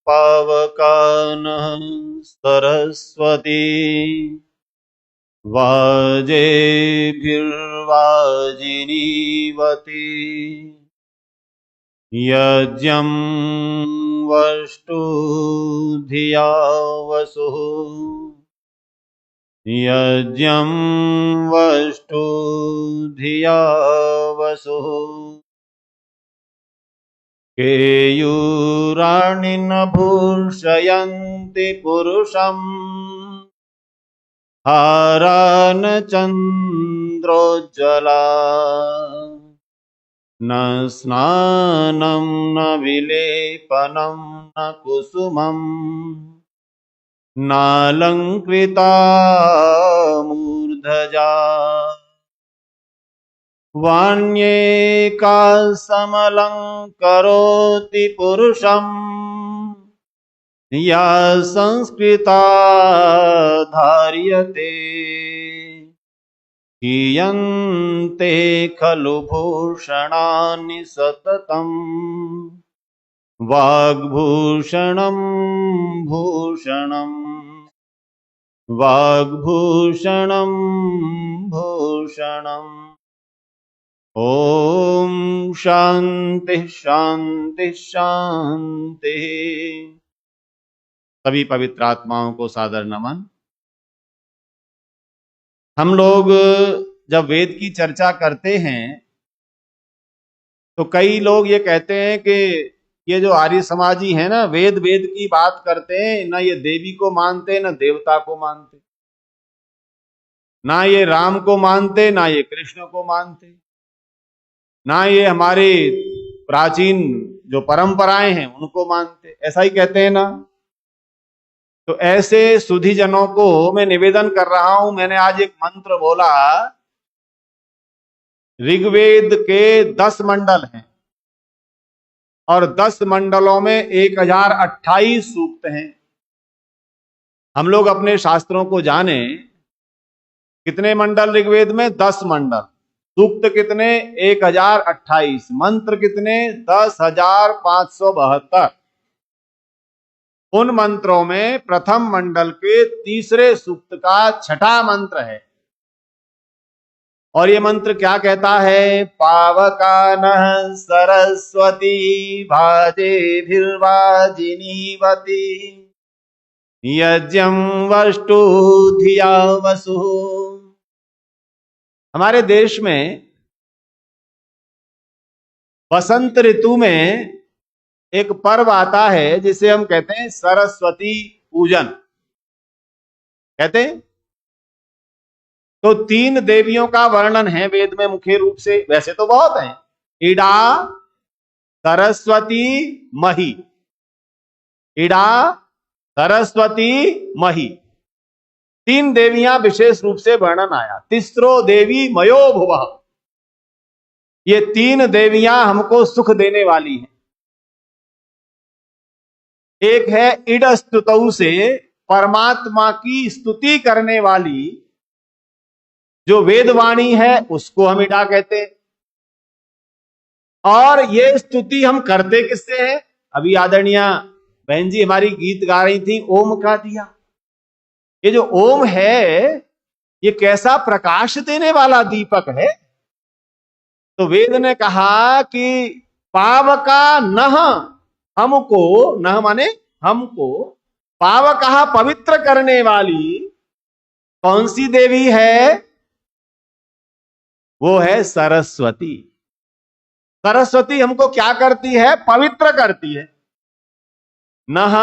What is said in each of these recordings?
पावकानः सरस्वती वाजेभिर्वाजिनीवती यज्ञं वष्टु धिया वसुः यज्ञं वष्टु धिया वसुः केयूराणि न भूषयन्ति पुरुषम् हारान् चन्द्रोज्ज्वला न स्नानं न विलेपनं न कुसुमं नालङ्कृता मूर्धजा वाण्येका समलङ्करोति पुरुषम् या संस्कृता धार्यते हीयन्ते खलु भूषणानि सततं वाग्भूषणं भूषणं वाग्भूषणं भूषणम्। ओम शांति शांति शांति। सभी पवित्र आत्माओं को सादर नमन। हम लोग जब वेद की चर्चा करते हैं तो कई लोग ये कहते हैं कि ये जो आर्य समाजी है ना, वेद वेद की बात करते हैं, ना ये देवी को मानते ना देवता को मानते, ना ये राम को मानते ना ये कृष्ण को मानते, ना ये हमारे प्राचीन जो परंपराएं हैं उनको मानते, ऐसा ही कहते हैं ना। तो ऐसे सुधी जनों को मैं निवेदन कर रहा हूं। मैंने आज एक मंत्र बोला, ऋग्वेद के 10 मंडल हैं और 10 मंडलों में 1028 सूक्त हैं। हम लोग अपने शास्त्रों को जाने, कितने मंडल ऋग्वेद में? 10 मंडल। सूक्त कितने? 1028। मंत्र कितने? 10,572। उन मंत्रों में प्रथम मंडल के तीसरे सूक्त का छठा मंत्र है और ये मंत्र क्या कहता है? पावकानः सरस्वती भाजेभिर्वाजिनीवती यज्ञं वष्टु धिया वसुः। हमारे देश में बसंत ऋतु में एक पर्व आता है जिसे हम कहते हैं सरस्वती पूजन। कहते हैं तो 3 देवियों का वर्णन है वेद में मुख्य रूप से, वैसे तो बहुत हैं, इड़ा, सरस्वती, मही। इड़ा, सरस्वती, मही, 3 देवियां विशेष रूप से वर्णन आया। तिस्रो देवी मयो भुवः, ये 3 देवियां हमको सुख देने वाली हैं। एक है इड स्तुतौ, से परमात्मा की स्तुति करने वाली जो वेदवाणी है उसको हम इडा कहते हैं। और ये स्तुति हम करते किससे है? अभी आदरणीय बहन जी हमारी गीत गा रही थी, ओम का दिया। ये जो ओम है ये कैसा प्रकाश देने वाला दीपक है। तो वेद ने कहा कि पावका नह, हमको, नह माने हमको, पावका पवित्र करने वाली कौन सी देवी है? वो है सरस्वती। सरस्वती हमको क्या करती है? पवित्र करती है। नह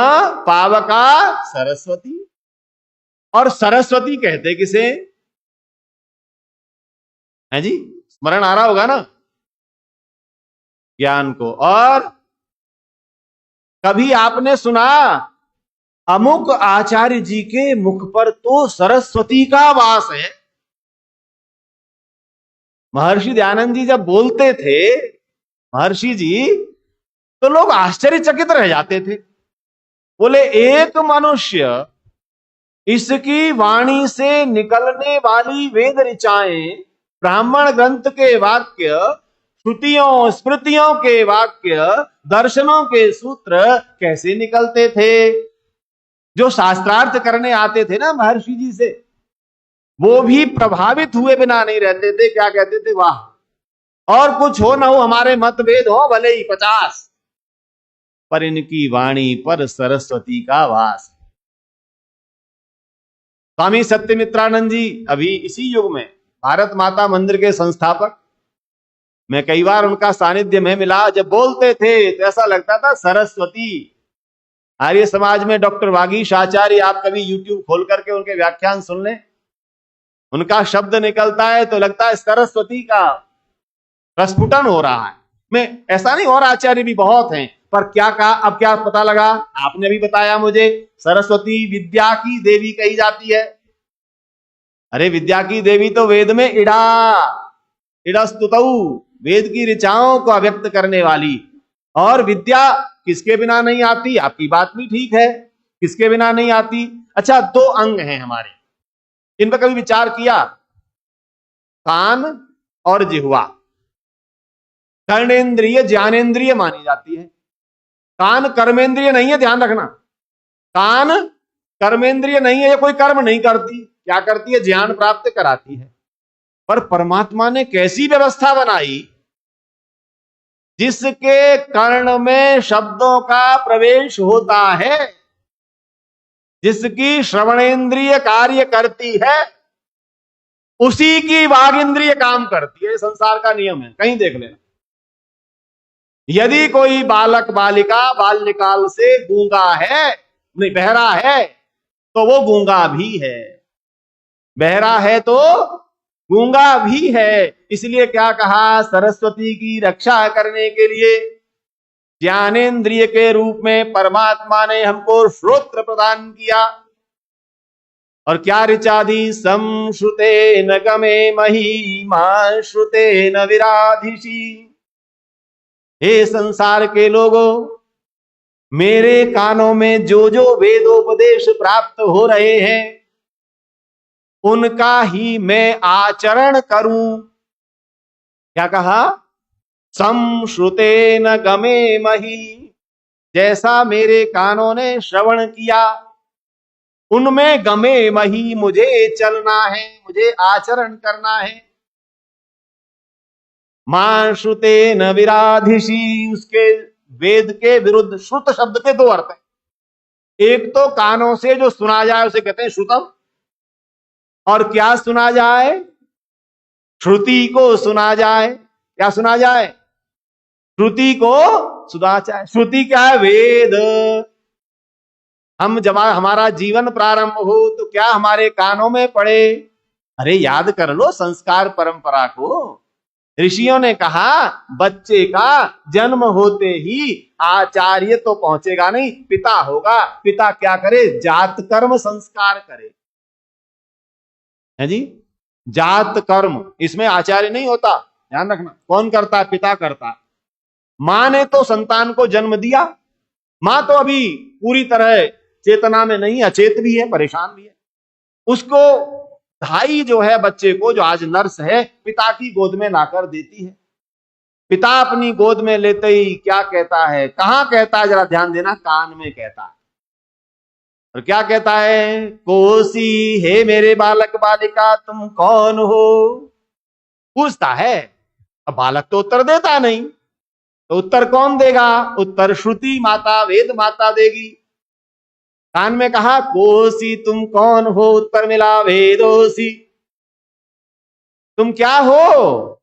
पावका सरस्वती। और सरस्वती कहते किसे है जी? स्मरण आ रहा होगा ना, ज्ञान को। और कभी आपने सुना अमुक आचार्य जी के मुख पर तो सरस्वती का वास है? महर्षि दयानंद जी जब बोलते थे, महर्षि जी, तो लोग आश्चर्यचकित रह जाते थे। बोले एक मनुष्य इसकी वाणी से निकलने वाली वेद ऋचाएं, ब्राह्मण ग्रंथ के वाक्य श्रुतियों स्मृतियों के वाक्य, दर्शनों के सूत्र कैसे निकलते थे। जो शास्त्रार्थ करने आते थे ना महर्षि जी से, वो भी प्रभावित हुए बिना नहीं रहते थे। क्या कहते थे, वाह, और कुछ हो ना हो, हमारे मतभेद हो भले ही 50, पर इनकी वाणी पर सरस्वती का वास। स्वामी सत्यमित्रानंद जी अभी इसी युग में भारत माता मंदिर के संस्थापक, मैं कई बार उनका सानिध्य में मिला। जब बोलते थे तो ऐसा लगता था सरस्वती। आर्य समाज में डॉक्टर वागीश आचार्य, आप कभी यूट्यूब खोल करके उनके व्याख्यान सुन लें, उनका शब्द निकलता है तो लगता है सरस्वती का प्रस्फुटन हो रहा है। मैं ऐसा नहीं, और आचार्य भी बहुत हैं, पर क्या कहा, अब क्या पता लगा, आपने भी बताया मुझे, सरस्वती विद्या की देवी कही जाती है। अरे विद्या की देवी तो वेद में इड़ा स्तुतौ, वेद की ऋचाओं को अव्यक्त करने वाली। और विद्या किसके बिना नहीं आती, आपकी बात भी ठीक है, किसके बिना नहीं आती। अच्छा, दो अंग हैं हमारे, इन पर कभी विचार किया, कान और जिह्वा। कर्णेंद्रिय ज्ञानेंद्रिय मानी जाती है, कान कर्मेंद्रिय नहीं है, ध्यान रखना। कान कर्मेंद्रिय नहीं है, ये कोई कर्म नहीं करती, क्या करती है, ज्ञान प्राप्त कराती है। पर परमात्मा ने कैसी व्यवस्था बनाई, जिसके कर्ण में शब्दों का प्रवेश होता है, जिसकी श्रवणेंद्रिय कार्य करती है, उसी की वाग इंद्रिय काम करती है। संसार का नियम है, कहीं देख लेना। यदि कोई बालक बालिका बाल्यकाल से गूंगा है, नहीं बहरा है, तो वो गूंगा भी है, बहरा है तो गूंगा भी है। इसलिए क्या कहा, सरस्वती की रक्षा करने के लिए ज्ञानेंद्रिय के रूप में परमात्मा ने हमको श्रोत्र प्रदान किया। और क्या ऋचा दी, संश्रुते न गमे महिमा श्रुते न विराधिशी। हे संसार के लोगों, मेरे कानों में जो जो वेदोपदेश प्राप्त हो रहे हैं, उनका ही मैं आचरण करूं। क्या कहा, संश्रुते न गमे मही, जैसा मेरे कानों ने श्रवण किया, उनमें गमे मही, मुझे चलना है, मुझे आचरण करना है। मां श्रुते न विराधिशी, उसके वेद के विरुद्ध। श्रुत शब्द के दो अर्थ हैं, एक तो कानों से जो सुना जाए उसे कहते हैं श्रुतम, और क्या सुना जाए, श्रुति को सुना जाए। क्या सुना जाए, श्रुति को सुना जाए। श्रुति क्या है, वेद। हम जब हमारा जीवन प्रारंभ हो तो क्या हमारे कानों में पड़े, अरे याद कर लो संस्कार परंपरा को। ऋषियों ने कहा, बच्चे का जन्म होते ही आचार्य तो पहुंचेगा नहीं, पिता होगा। पिता क्या करे, जात कर्म संस्कार करे, है जी, जात कर्म, इसमें आचार्य नहीं होता, ध्यान रखना। कौन करता है, पिता करता है। मां ने तो संतान को जन्म दिया, मां तो अभी पूरी तरह चेतना में नहीं, अचेत भी है, परेशान भी है। उसको धाई जो है बच्चे को, जो आज नर्स है, पिता की गोद में लाकर देती है। पिता अपनी गोद में लेते ही क्या कहता है, कहां कहता है, जरा ध्यान देना, कान में कहता है। और क्या कहता है, कोसी हे मेरे बालक बालिका तुम कौन हो, पूछता है। अब बालक तो उत्तर देता नहीं, तो उत्तर कौन देगा, उत्तर श्रुति माता, वेद माता देगी। कान में कहा, कोसी तुम कौन हो, उत्तर मिला वेदोसी, तुम क्या हो,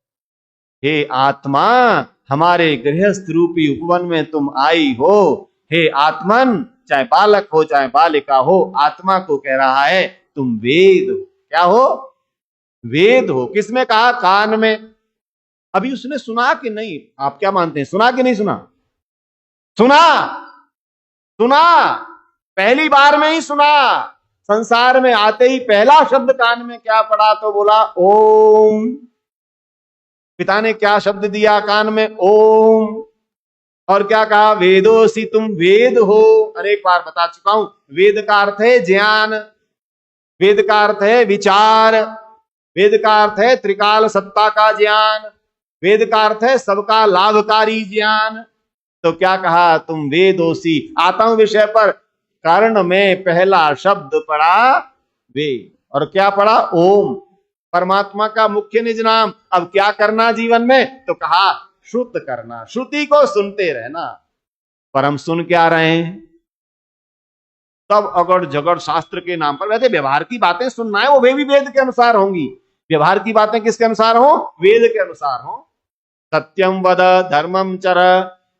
हे आत्मा, हमारे गृहस्थ रूपी उपवन में तुम आई हो। हे आत्मन, चाहे बालक हो चाहे बालिका हो, आत्मा को कह रहा है तुम वेद हो। क्या हो, वेद हो। किसमें कहा, कान में। अभी उसने सुना कि नहीं, आप क्या मानते हैं, सुना कि नहीं सुना, सुना, सुना, पहली बार में ही सुना। संसार में आते ही पहला शब्द कान में क्या पड़ा, तो बोला ओम। पिता ने क्या शब्द दिया कान में, ओम। और क्या कहा, वेदोसी, तुम वेद हो। अनेक बार बता चुका हूं, वेद का अर्थ है ज्ञान, वेद का अर्थ है विचार, वेद का अर्थ है त्रिकाल सत्ता का ज्ञान। वेद का अर्थ है सबका लाभकारी ज्ञान। तो क्या कहा, तुम वेदोसी। आता हूं विषय पर। कर्ण में पहला शब्द पढ़ा वेद, और क्या पढ़ा, ओम, परमात्मा का मुख्य निज नाम। अब क्या करना जीवन में, तो कहा श्रुत करना, श्रुति को सुनते रहना। पर हम सुन क्या रहे हैं, तब अगड़ झगड़ शास्त्र के नाम पर। वैसे व्यवहार की बातें सुनना है, वो वे भी वेद के अनुसार होंगी। व्यवहार की बातें किसके अनुसार हो, वेद के अनुसार हो। सत्यम वद धर्मम चर,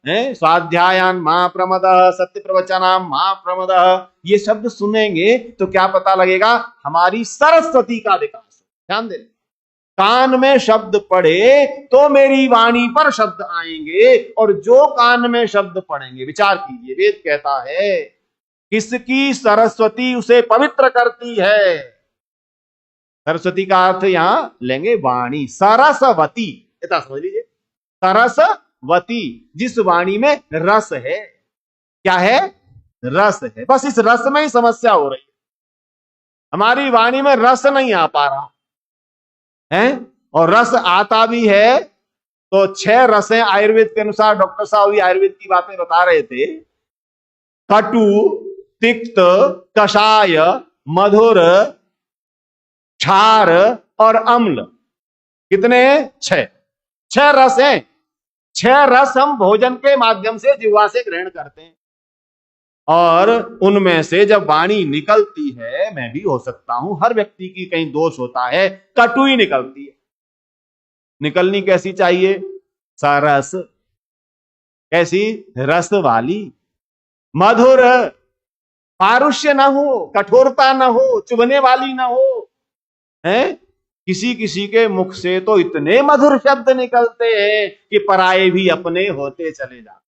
स्वाध्यायान मा प्रमद, सत्य प्रवचनाम मा प्रमद। ये शब्द सुनेंगे तो क्या पता लगेगा, हमारी सरस्वती का विकास। ध्यान दे, कान में शब्द पढ़े तो मेरी वाणी पर शब्द आएंगे, और जो कान में शब्द पढ़ेंगे, विचार कीजिए, वेद कहता है किसकी सरस्वती उसे पवित्र करती है। सरस्वती का अर्थ यहां लेंगे वाणी, सरसवती, इतना समझ लीजिए, सरसवती, जिस वाणी में रस है। क्या है, रस है। बस इस रस में ही समस्या हो रही है, हमारी वाणी में रस नहीं आ पा रहा है। और रस आता भी है तो 6 रसें आयुर्वेद के अनुसार, डॉक्टर साहब भी आयुर्वेद की बातें बता रहे थे, कटु, तिक्त, कषाय, मधुर, क्षार और अम्ल। कितने, 6 रस हैं। 6 रस हम भोजन के माध्यम से जिह्वा से ग्रहण करते हैं, और उनमें से जब वाणी निकलती है, मैं भी हो सकता हूं, हर व्यक्ति की कहीं दोष होता है, कटु ही निकलती है। निकलनी कैसी चाहिए, सरस, कैसी, रस वाली। मधुर, पारुष्य ना हो, कठोरता ना हो, चुभने वाली ना हो, है। किसी किसी के मुख से तो इतने मधुर शब्द निकलते हैं कि पराये भी अपने होते चले जाते,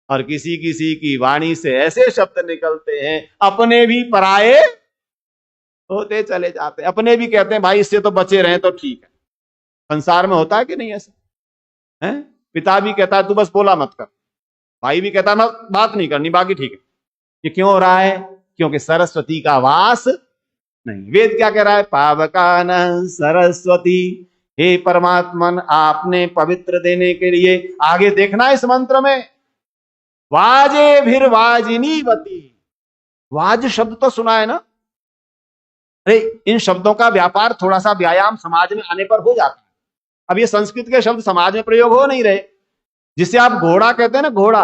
और किसी किसी की वाणी से ऐसे शब्द निकलते हैं अपने भी पराये होते चले जाते। अपने भी कहते हैं भाई इससे तो बचे रहे तो ठीक है। संसार में होता है कि नहीं ऐसा, है। पिता भी कहता है तू बस बोला मत कर, भाई भी कहता है ना बात नहीं करनी, बाकी ठीक है। ये क्यों हो रहा है, क्योंकि सरस्वती का वास नहीं। वेद क्या कह रहा है, पावकान सरस्वती, हे परमात्मन आपने पवित्र देने के लिए, आगे देखना इस मंत्र में, वाजे भीर वाजिनीवती। वाज शब्द तो सुना है ना, अरे इन शब्दों का व्यापार, थोड़ा सा व्यायाम समाज में आने पर हो जाता है। अब ये संस्कृत के शब्द समाज में प्रयोग हो नहीं रहे। जिसे आप घोड़ा कहते हैं ना, घोड़ा,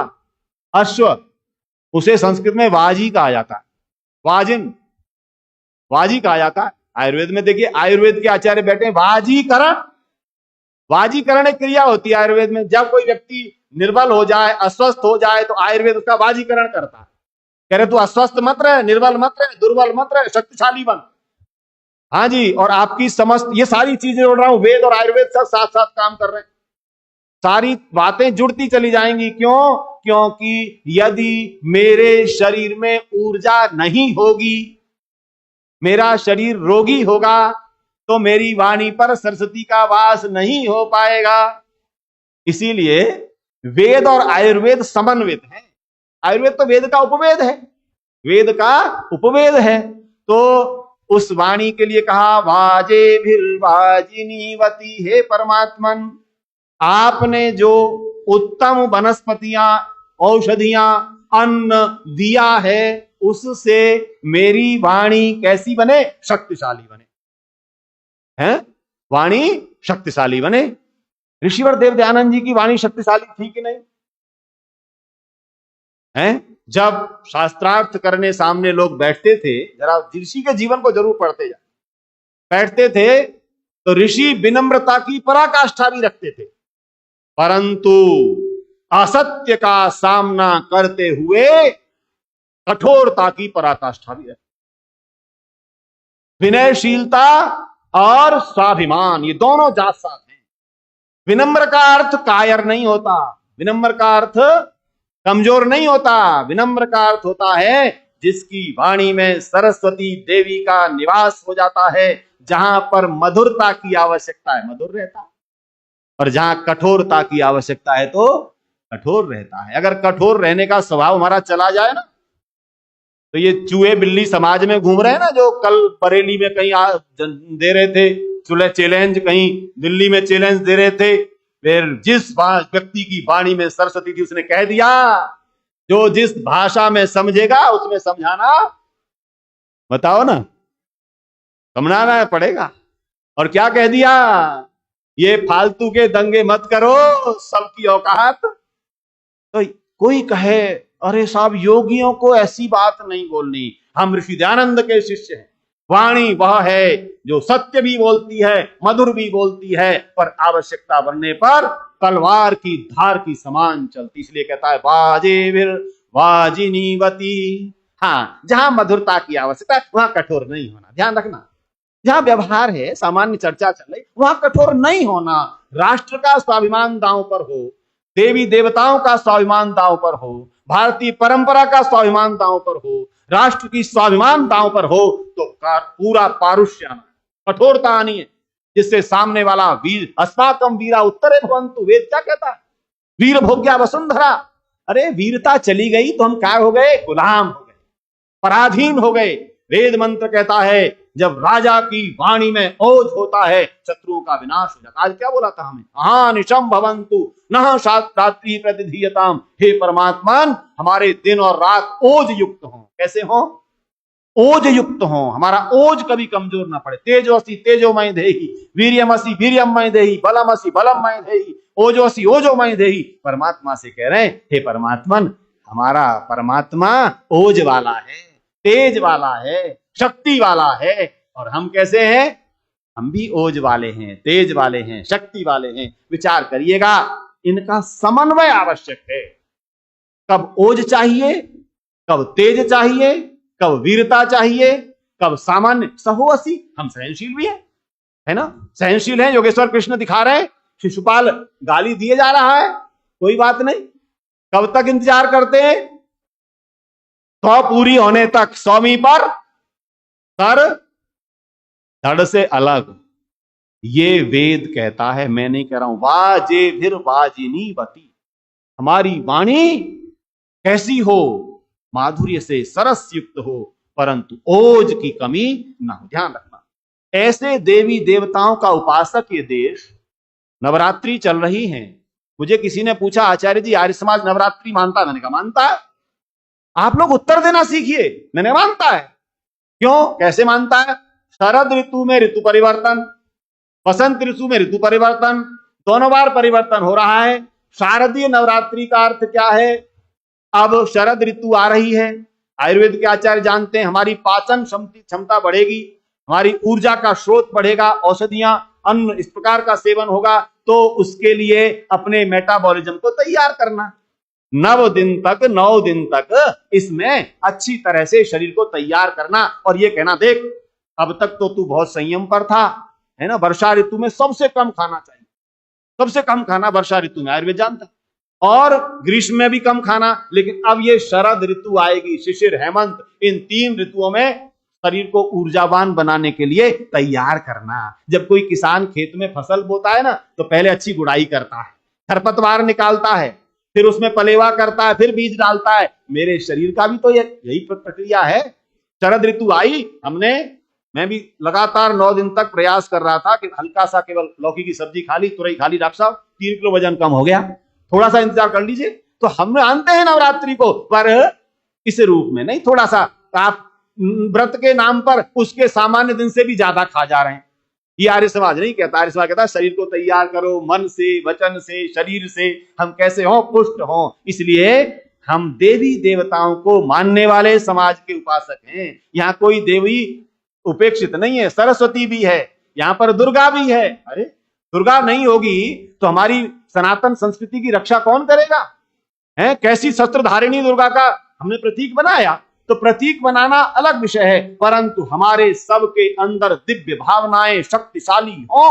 अश्व, उसे संस्कृत में वाजी कहा जाता है, वाजिन, वाजी कहा जाता है। आयुर्वेद में देखिए, आयुर्वेद के आचार्य बैठे हैं, वाजीकरण। वाजीकरण एक क्रिया होती है आयुर्वेद में। जब कोई व्यक्ति निर्बल हो जाए, अस्वस्थ हो जाए, तो आयुर्वेद उसका वाजीकरण करता है। कह रहे तू अस्वस्थ मत रहे, निर्बल मत रहे, दुर्बल मत रहे, शक्तिशाली बन। हाँ जी, और आपकी समस्त ये सारी चीजें जोड़ रहा हूं, वेद और आयुर्वेद सब साथ साथ काम कर रहे हैं। सारी बातें जुड़ती चली जाएंगी। क्यों, क्योंकि यदि मेरे शरीर में ऊर्जा नहीं होगी, मेरा शरीर रोगी होगा, तो मेरी वाणी पर सरस्वती का वास नहीं हो पाएगा। इसीलिए वेद और आयुर्वेद समन्वित है। आयुर्वेद तो वेद का उपवेद है, वेद का उपवेद है। तो उस वाणी के लिए कहा वाजे भीर वाजिनीवती, हे परमात्मन आपने जो उत्तम वनस्पतियां, औषधियां, अन्न दिया है, उससे मेरी वाणी कैसी बने, शक्तिशाली बने, हैं, वाणी शक्तिशाली बने। ऋषिवर देव दयानंद जी की वाणी शक्तिशाली थी कि नहीं, हैं? जब शास्त्रार्थ करने सामने लोग बैठते थे, जरा ऋषि के जीवन को जरूर पढ़ते जाए, बैठते थे तो ऋषि विनम्रता की पराकाष्ठा भी रखते थे, परंतु असत्य का सामना करते हुए कठोरता की पराकाष्ठा भी रखते। विनयशीलता और स्वाभिमान, ये दोनों जात साथ हैं। विनम्र का अर्थ कायर नहीं होता, विनम्र का अर्थ कमजोर नहीं होता, विनम्र का अर्थ होता है जिसकी वाणी में सरस्वती देवी का निवास हो जाता है। जहां पर मधुरता की आवश्यकता है मधुर रहता है, और जहां कठोरता की आवश्यकता है तो कठोर रहता है। अगर कठोर रहने का स्वभाव हमारा चला जाए ना, तो ये चूहे बिल्ली समाज में घूम रहे हैं ना, जो कल बरेली में कहीं दे रहे थे चैलेंज, कहीं दिल्ली में चैलेंज दे रहे थे, फिर जिस व्यक्ति की वाणी में सरस्वती थी उसने कह दिया, जो जिस भाषा में समझेगा उसमें समझाना, बताओ ना, समझाना पड़ेगा। और क्या कह दिया, ये फालतू के दंगे मत करो, सबकी औकात। तो कोई कहे अरे साहब योगियों को ऐसी बात नहीं बोलनी, हम ऋषि दयानंद के शिष्य हैं, वाणी वह है जो सत्य भी बोलती है, मधुर भी बोलती है, पर आवश्यकता बनने पर तलवार की धार की समान चलती। इसलिए कहता है वाजे वाजिनीवती। हाँ, जहां मधुरता की आवश्यकता है वहां कठोर नहीं होना, ध्यान रखना। जहां व्यवहार है, सामान्य चर्चा चल रही, वहां कठोर नहीं होना। राष्ट्र का स्वाभिमान दांव पर हो, देवी देवताओं का स्वाभिमान दांव पर हो, भारतीय परंपरा का स्वाभिमान दांव पर हो, राष्ट्र की स्वाभिमान दांव पर हो, तो पूरा पारुष्य आना, कठोरता आनी है, जिससे सामने वाला वीर अस्माकम वीरा उत्तरे भवन्तु। वेद क्या कहता है, वीर भोग्या वसुंधरा। अरे वीरता चली गई तो हम क्या हो गए, गुलाम हो गए, पराधीन हो गए। वेद मंत्र कहता है जब राजा की वाणी में ओज होता है शत्रुओं का विनाश हो जाता। आज क्या बोला था हमें, अहानिशम भवन्तु नः रात्रि प्रतिधीयताम। हे परमात्मान, हमारे दिन और रात ओज युक्त हो। कैसे हो, ओज युक्त हो, हमारा ओज कभी कमजोर ना पड़े। तेजोसी तेजोमय देहि, वीर्यमसी वीर्यमय देहि, बलमसी बलमय देहि, ओजोसी ओजोमय देहि। परमात्मा से कह रहे हैं हे परमात्मन, हमारा परमात्मा ओज वाला है, तेज वाला है, शक्ति वाला है, और हम कैसे हैं, हम भी ओज वाले हैं, तेज वाले हैं, शक्ति वाले हैं। विचार करिएगा, इनका समन्वय आवश्यक है। कब ओज चाहिए, कब तेज चाहिए, कब वीरता चाहिए, कब सामान्य सहोसी। हम सहनशील भी है ना, सहनशील है। योगेश्वर कृष्ण दिखा रहे हैं, शिशुपाल गाली दिए जा रहा है, कोई बात नहीं, कब तक इंतजार करते हैं, तो पूरी होने तक स्वामी पर सर धड़ से अलग। ये वेद कहता है, मैं नहीं कह रहा हूं। वाजे फिर वाजिनी बती, हमारी वाणी कैसी हो, माधुर्य से सरस युक्त हो, परंतु ओज की कमी ना हो। ध्यान रखना, ऐसे देवी देवताओं का उपासक ये देश, नवरात्रि चल रही है। मुझे किसी ने पूछा आचार्य जी आर्य समाज नवरात्रि मानता है? मैंने कहा मानता है। आप लोग उत्तर देना सीखिए। मैंने मानता है। क्यों, कैसे मानता है? शरद ऋतु में ऋतु परिवर्तन, वसंत ऋतु में ऋतु परिवर्तन, दोनों बार परिवर्तन हो रहा है। शारदीय नवरात्रि का अर्थ क्या है? अब शरद ऋतु आ रही है, आयुर्वेद के आचार्य जानते हैं हमारी पाचन क्षमता बढ़ेगी, हमारी ऊर्जा का स्रोत बढ़ेगा, औषधियां अन्न इस प्रकार का सेवन होगा, तो उसके लिए अपने मेटाबॉलिज्म को तैयार करना। 9 दिन तक इसमें अच्छी तरह से शरीर को तैयार करना, और ये कहना देख अब तक तो तू बहुत संयम पर था, है ना, वर्षा ऋतु में सबसे कम खाना चाहिए, सबसे कम खाना वर्षा ऋतु में, आयुर्वेद जानता है, और ग्रीष्म में भी कम खाना। लेकिन अब ये शरद ऋतु आएगी, शिशिर हेमंत, इन 3 ऋतुओं में शरीर को ऊर्जावान बनाने के लिए तैयार करना। जब कोई किसान खेत में फसल बोता है ना, तो पहले अच्छी गुड़ाई करता है, खरपतवार निकालता है, फिर उसमें पलेवा करता है, फिर बीज डालता है। मेरे शरीर का भी तो यही प्रक्रिया है। शरद ऋतु आई, मैं भी लगातार 9 दिन तक प्रयास कर रहा था कि हल्का सा केवल लौकी की सब्जी खा ली, तुरई खा ली, डॉक्टर साहब 3 किलो वजन कम हो गया, थोड़ा सा इंतजार कर लीजिए। तो हम मानते हैं नवरात्रि को, पर इस रूप में नहीं, थोड़ा सा आप व्रत के नाम पर उसके सामान्य दिन से भी ज्यादा खा जा रहे हैं। ये आर्य समाज नहीं कहता। आर्य समाज कहता है शरीर को तैयार करो, मन से, वचन से, शरीर से, हम कैसे हो, पुष्ट हो। इसलिए हम देवी देवताओं को मानने वाले समाज के उपासक हैं। यहाँ कोई देवी उपेक्षित नहीं है, सरस्वती भी है, यहाँ पर दुर्गा भी है। अरे दुर्गा नहीं होगी तो हमारी सनातन संस्कृति की रक्षा कौन करेगा? है कैसी शस्त्र धारिणी दुर्गा का हमने प्रतीक बनाया, तो प्रतीक बनाना अलग विषय है, परंतु हमारे सबके अंदर दिव्य भावनाएं शक्तिशाली हो,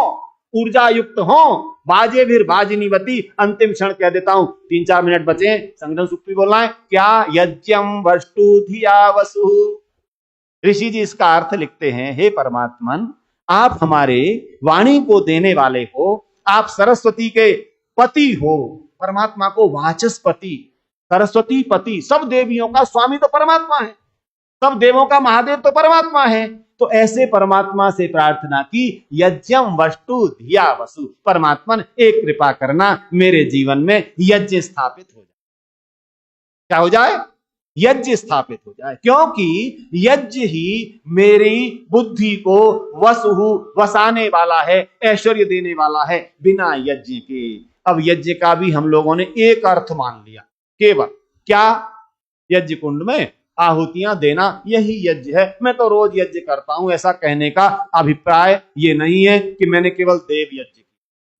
ऊर्जा युक्त हो। बाजे फिर बाजिनीवती। अंतिम क्षण कह देता हूं, 3-4 मिनट बचे, संगठन सूक्ति बोलना है। क्या यज्ञम वस्तु धिया वसु। ऋषि जी इसका अर्थ लिखते हैं, हे परमात्मन, आप हमारे वाणी को देने वाले हो, आप सरस्वती के पति हो। परमात्मा को वाचस्पति, सरस्वती पति, सब देवियों का स्वामी तो परमात्मा है। सब देवों का महादेव तो परमात्मा है। तो ऐसे परमात्मा से प्रार्थना की, यज्ञम वस्तु धिया वसु, परमात्मा एक कृपा करना, मेरे जीवन में यज्ञ स्थापित हो जाए। क्या हो जाए? यज्ञ स्थापित हो जाए, क्योंकि यज्ञ ही मेरी बुद्धि को वसु वसाने वाला है, ऐश्वर्य देने वाला है, बिना यज्ञ के। अब यज्ञ का भी हम लोगों ने एक अर्थ मान लिया, केवल क्या? यज्ञ कुंड में आहुतियां देना, यही यज्ञ है। मैं तो रोज यज्ञ करता हूं, ऐसा कहने का अभिप्राय ये नहीं है कि मैंने केवल देव यज्ञ किया।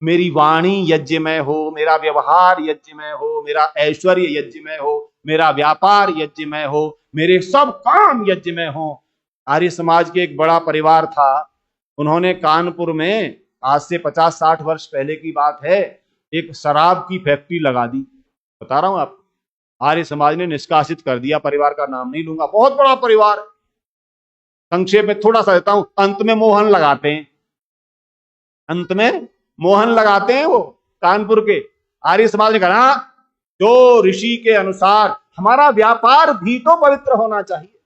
मेरी वाणी यज्ञमय हो, मेरा व्यवहार यज्ञमय हो, मेरा ऐश्वर्य यज्ञमय हो, मेरा व्यापार यज्ञमय हो, मेरे सब काम यज्ञमय हो। आर्य समाज के एक बड़ा परिवार था, उन्होंने कानपुर में आज से 50-60 वर्ष पहले की बात है, एक शराब की फैक्ट्री लगा दी। बता रहा हूं आपको, आर्य समाज ने निष्कासित कर दिया, परिवार का नाम नहीं लूंगा, बहुत बड़ा परिवार। संक्षेप में थोड़ा सा देता हूं, अंत में मोहन लगाते हैं, अंत में मोहन लगाते हैं वो कानपुर के। आर्य समाज ने कहा जो ऋषि के अनुसार हमारा व्यापार भी तो पवित्र होना चाहिए।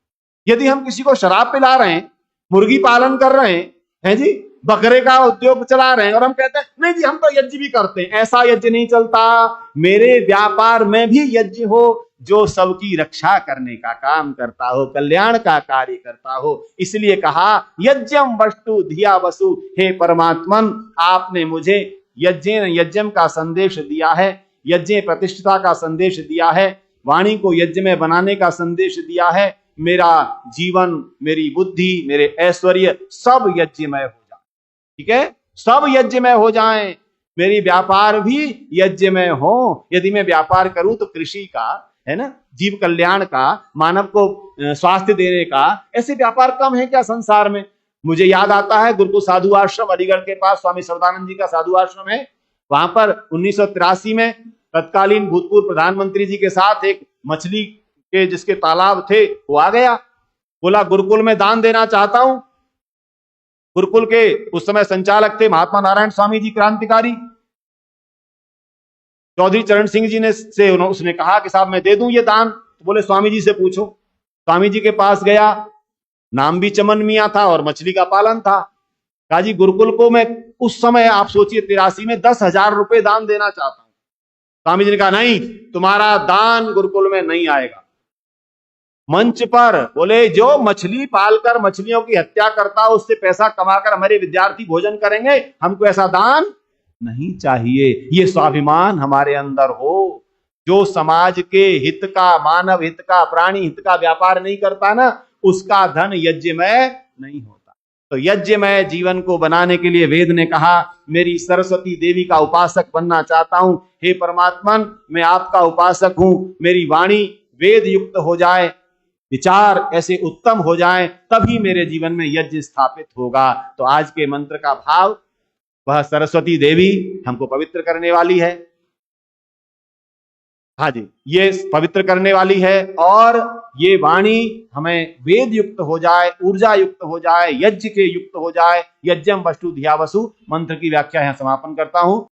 यदि हम किसी को शराब पिला रहे हैं, मुर्गी पालन कर रहे हैं जी, बकरे का उद्योग चला रहे हैं, और हम कहते हैं नहीं जी हम तो यज्ञ भी करते हैं, ऐसा यज्ञ नहीं चलता। मेरे व्यापार में भी यज्ञ हो, जो सबकी रक्षा करने का काम करता हो, कल्याण का कार्य करता हो। इसलिए कहा यज्ञम वस्तु धिया वसु, हे परमात्मन आपने मुझे यज्ञम का संदेश दिया है, यज्ञ प्रतिष्ठा का संदेश दिया है, वाणी को यज्ञ में बनाने का संदेश दिया है। मेरा जीवन, मेरी बुद्धि, मेरे ऐश्वर्य सब यज्ञमय हो जाए, ठीक है, सब यज्ञमय हो जाएं। मेरी व्यापार भी यज्ञमय हो। यदि मैं व्यापार करूं तो कृषि का, है ना, जीव कल्याण का, मानव को स्वास्थ्य देने का, ऐसे व्यापार कम है क्या संसार में? मुझे याद आता है गुरुकुल साधु आश्रम अलीगढ़ के पास स्वामी सर्वदानंद जी का साधु आश्रम है। वहां पर 1983 में तत्कालीन भूतपूर्व प्रधानमंत्री जी के साथ एक मछली के जिसके तालाब थे वो आ गया, बोला गुरुकुल में दान देना चाहता हूं। गुरुकुल के उस समय संचालक थे महात्मा नारायण स्वामी जी, क्रांतिकारी। चौधरी चरण सिंह जी ने से उसने कहा कि साहब मैं दे दूं ये दान। तो बोले स्वामी जी से पूछो। स्वामी जी के पास गया, नाम भी चमन मियां था और मछली का पालन था। कहा जी गुरुकुल को मैं उस समय, आप सोचिए 83 में, 10,000 रुपए दान देना चाहता हूं। स्वामी जी ने कहा नहीं, तुम्हारा दान गुरुकुल में नहीं आएगा। मंच पर बोले जो मछली पालकर मछलियों की हत्या करता है उससे पैसा कमाकर हमारे विद्यार्थी भोजन करेंगे, हमको ऐसा दान नहीं चाहिए। ये स्वाभिमान हमारे अंदर हो। जो समाज के हित का, मानव हित का, प्राणी हित का व्यापार नहीं करता ना, उसका धन यज्ञमय नहीं होता। तो यज्ञमय जीवन को बनाने के लिए वेद ने कहा मेरी सरस्वती देवी का उपासक बनना चाहता हूं। हे परमात्मन मैं आपका उपासक हूं, मेरी वाणी वेद युक्त हो जाए, विचार ऐसे उत्तम हो जाएं, तभी मेरे जीवन में यज्ञ स्थापित होगा। तो आज के मंत्र का भाव, वह सरस्वती देवी हमको पवित्र करने वाली है। हाँ जी, ये पवित्र करने वाली है, और ये वाणी हमें वेद युक्त हो जाए, ऊर्जा युक्त हो जाए, यज्ञ के युक्त हो जाए। यज्ञम वस्तु धिया वसु मंत्र की व्याख्या यहां समापन करता हूं।